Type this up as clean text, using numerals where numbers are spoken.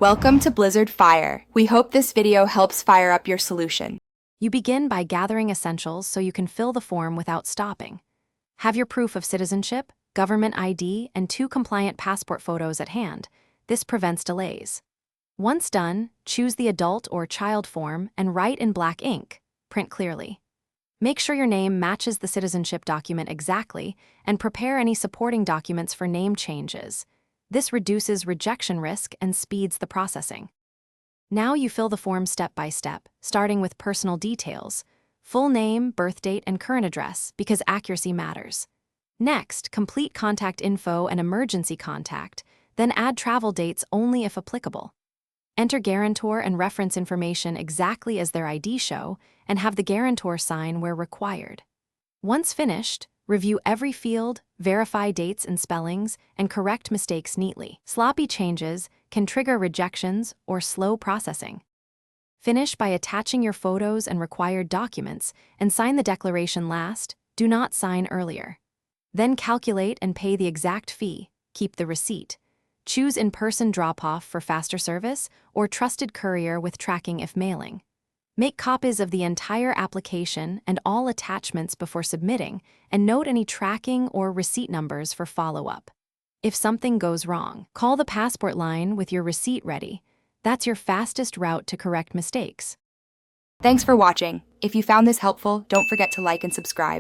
Welcome to Blizzard Fire. We hope this video helps fire up your solution. You begin by gathering essentials so you can fill the form without stopping. Have your proof of citizenship, government ID, and 2 compliant passport photos at hand. This prevents delays. Once done, choose the adult or child form and write in black ink. Print clearly. Make sure your name matches the citizenship document exactly and prepare any supporting documents for name changes. This reduces rejection risk and speeds the processing. Now you fill the form step by step, starting with personal details, full name, birth date, and current address, because accuracy matters. Next, complete contact info and emergency contact, then add travel dates only if applicable. Enter guarantor and reference information exactly as their ID show, and have the guarantor sign where required. Once finished, review every field, verify dates and spellings, and correct mistakes neatly. Sloppy changes can trigger rejections or slow processing. Finish by attaching your photos and required documents and sign the declaration last. Do not sign earlier. Then calculate and pay the exact fee. Keep the receipt. Choose in-person drop-off for faster service or trusted courier with tracking if mailing. Make copies of the entire application and all attachments before submitting, and note any tracking or receipt numbers for follow-up. If something goes wrong, call the passport line with your receipt ready. That's your fastest route to correct mistakes. Thanks for watching. If you found this helpful, don't forget to like and subscribe.